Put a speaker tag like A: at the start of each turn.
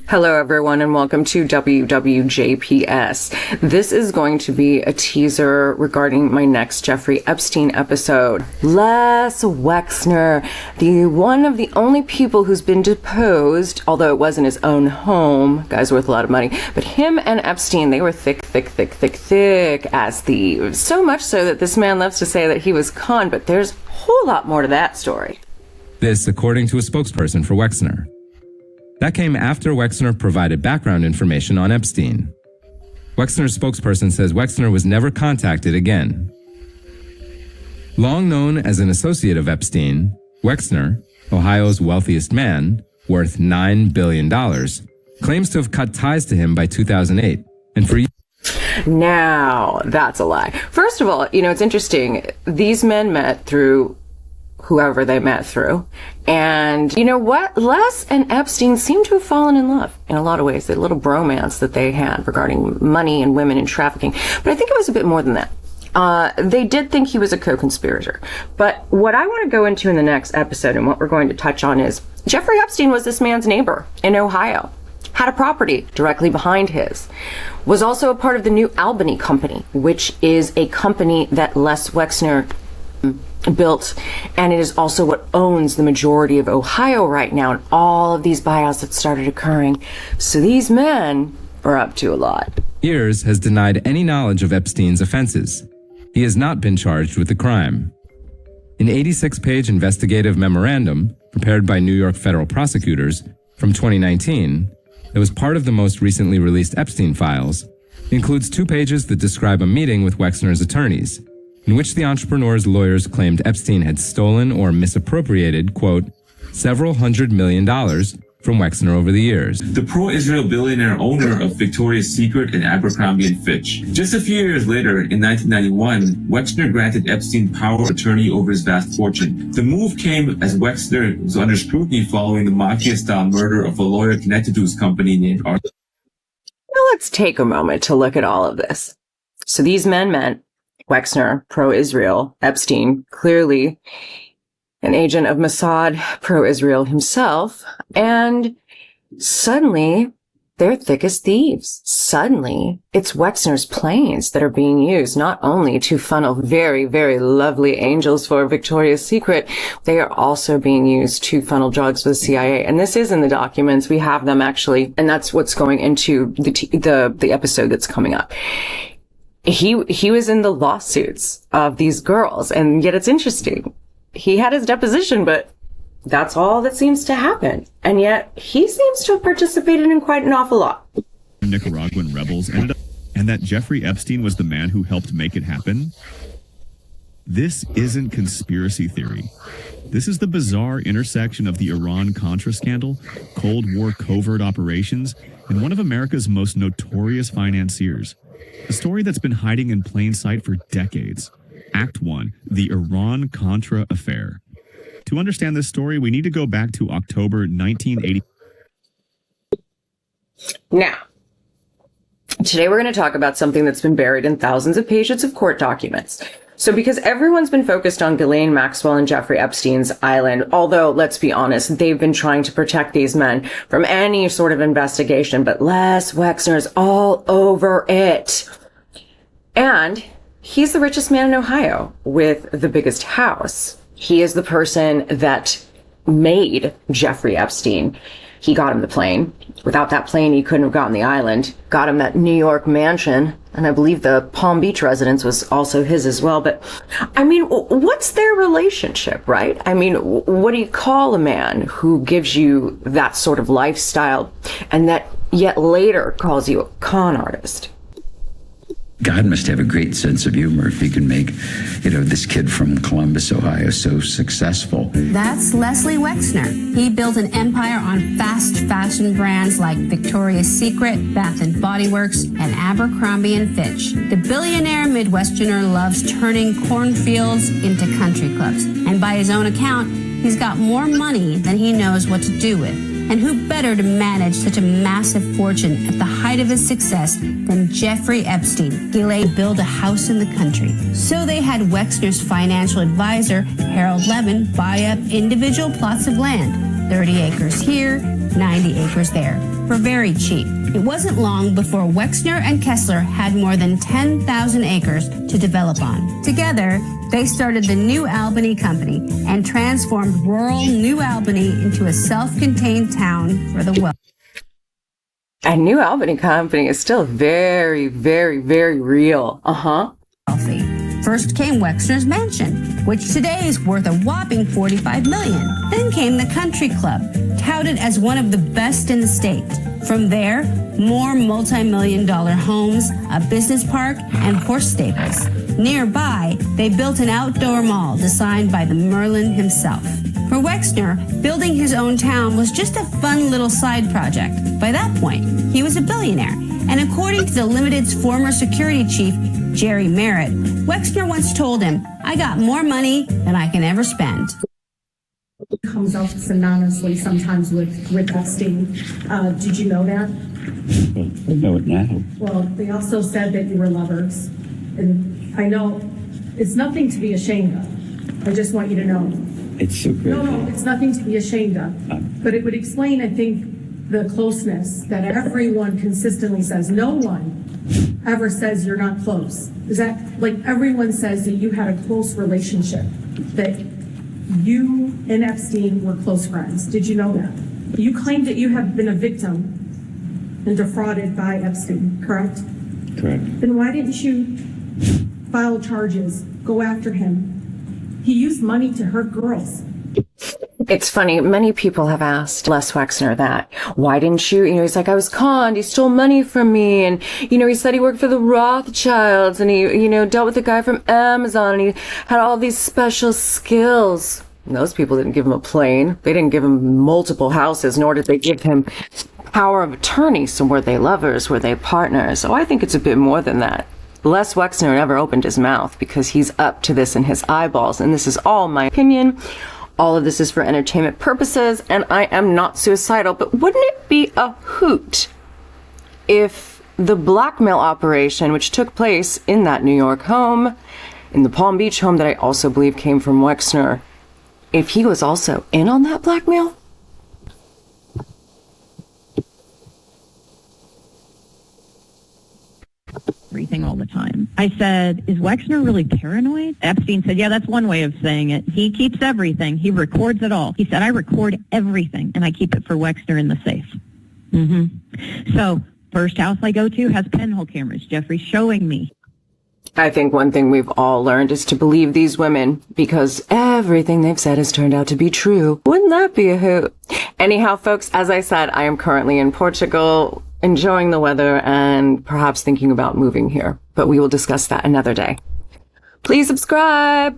A: Hello, everyone, and welcome to WWJPS. This is going to be a teaser regarding my next Jeffrey Epstein episode. Les Wexner, the one of the only people who's been deposed, although it wasn't his own home, guy's worth a lot of money, but him and Epstein, they were thick as thieves. So much so that this man loves to say that he was conned, but there's a whole lot more to that story.
B: This, according to a spokesperson for Wexner. That came after Wexner provided background information on Epstein. Wexner's spokesperson says Wexner was never contacted again. Long known as an associate of Epstein, Wexner, Ohio's wealthiest man, worth $9 billion, claims to have cut ties to him by 2008. And for
A: Now, that's a lie. First of all, it's interesting. These men met through whoever they met through. And you know what? Les and Epstein seem to have fallen in love in a lot of ways. The little bromance that they had regarding money and women and trafficking. But I think it was a bit more than that. They did think he was a co-conspirator. But what I want to go into in the next episode and what we're going to touch on is Jeffrey Epstein was this man's neighbor in Ohio. Had a property directly behind his. Was also a part of the new Albany Company, which is a company that Les Wexner built, and it is also what owns the majority of Ohio right now, and all of these buyouts that started occurring. So these men are up to a lot.
B: Years has denied any knowledge of Epstein's offenses. He has not been charged with the crime. An 86-page investigative memorandum prepared by New York federal prosecutors from 2019 that was part of the most recently released Epstein files includes 2 pages that describe a meeting with Wexner's attorneys, in which the entrepreneur's lawyers claimed Epstein had stolen or misappropriated, quote, several $100 million from Wexner over the years.
C: The pro-Israel billionaire owner of Victoria's Secret and Abercrombie & Fitch. Just a few years later, in 1991, Wexner granted Epstein power of attorney over his vast fortune. The move came as Wexner was under scrutiny following the mafia-style murder of a lawyer connected to his company named Arthur.
A: Now let's take a moment to look at all of this. So these men met. Wexner, pro-Israel, Epstein, clearly an agent of Mossad, pro-Israel himself, and suddenly they're thick as thieves. Suddenly it's Wexner's planes that are being used not only to funnel very, very lovely angels for Victoria's Secret, they are also being used to funnel drugs for the CIA. And this is in the documents. We have them actually, and that's what's going into the episode that's coming up. He was in the lawsuits of these girls, and yet it's interesting. He had his deposition, but that's all that seems to happen. And yet he seems to have participated in quite an awful lot.
D: Nicaraguan rebels ended up, and that Jeffrey Epstein was the man who helped make it happen? This isn't conspiracy theory. This is the bizarre intersection of the Iran-Contra scandal, Cold War covert operations, and one of America's most notorious financiers. A story that's been hiding in plain sight for decades. Act 1, the Iran-Contra affair. To understand this story, we need to go back to October 1980.
A: Now, today we're going to talk about something that's been buried in thousands of pages of court documents. So because everyone's been focused on Ghislaine Maxwell and Jeffrey Epstein's island, although, let's be honest, they've been trying to protect these men from any sort of investigation, but Les Wexner's all over it. And he's the richest man in Ohio with the biggest house. He is the person that made Jeffrey Epstein. He got him the plane. Without that plane, he couldn't have gotten the island. Got him that New York mansion. And I believe the Palm Beach residence was also his as well. But, I mean, what's their relationship, right? I mean, what do you call a man who gives you that sort of lifestyle and that yet later calls you a con artist?
E: God must have a great sense of humor if he can make, this kid from Columbus, Ohio, so successful.
F: That's Leslie Wexner. He built an empire on fast fashion brands like Victoria's Secret, Bath & Body Works, and Abercrombie & Fitch. The billionaire Midwesterner loves turning cornfields into country clubs. And by his own account, he's got more money than he knows what to do with. And who better to manage such a massive fortune at the height of his success than Jeffrey Epstein? Ghislaine built a house in the country. So they had Wexner's financial advisor, Harold Levin, buy up individual plots of land, 30 acres here, 90 acres there for very cheap. It wasn't long before Wexner and Kessler had more than 10,000 acres to develop on. Together, they started the New Albany Company and transformed rural New Albany into a self-contained town for the wealthy.
A: And New Albany Company is still very, very, very real.
F: First came Wexner's mansion, which today is worth a whopping $45 million. Then came the country club, touted as one of the best in the state. From there, more multi-million-dollar homes, a business park, and horse stables. Nearby, they built an outdoor mall designed by the Merlin himself. For Wexner, building his own town was just a fun little side project. By that point, he was a billionaire. And according to the Limited's former security chief, Jerry Merritt, Wexner once told him, "I got more money than I can ever spend."
G: It comes up synonymously sometimes with Epstein. Did you know that?
E: I know it now.
G: Well, they also said that you were lovers. And I know it's nothing to be ashamed of. I just want you to know.
E: It's so great.
G: No, it's nothing to be ashamed of. But it would explain, I think, the closeness that everyone consistently says. No one ever says you're not close. Is that, like, everyone says that you had a close relationship, that you and Epstein were close friends. Did you know that? You claim that you have been a victim and defrauded by Epstein, correct?
E: Correct.
G: Then why didn't you file charges, go after him? He used money to hurt girls.
A: It's funny. Many people have asked Les Wexner that. Why didn't you? He's like, I was conned. He stole money from me. And, he said he worked for the Rothschilds and he, dealt with a guy from Amazon and he had all these special skills. And those people didn't give him a plane. They didn't give him multiple houses, nor did they give him power of attorney. So were they lovers? Were they partners? So I think it's a bit more than that. Les Wexner never opened his mouth because he's up to this in his eyeballs. And this is all my opinion. All of this is for entertainment purposes, and I am not suicidal, but wouldn't it be a hoot if the blackmail operation, which took place in that New York home, in the Palm Beach home that I also believe came from Wexner, if he was also in on that blackmail?
H: Everything all the time. I said, is Wexner really paranoid? Epstein said, yeah, that's one way of saying it. He keeps everything. He records it all. He said, I record everything, and I keep it for Wexner in the safe. So, first house I go to has pinhole cameras. Jeffrey's showing me.
A: I think one thing we've all learned is to believe these women because everything they've said has turned out to be true. Wouldn't that be a hoot? Anyhow, folks, as I said, I am currently in Portugal, enjoying the weather and perhaps thinking about moving here. But we will discuss that another day. Please subscribe.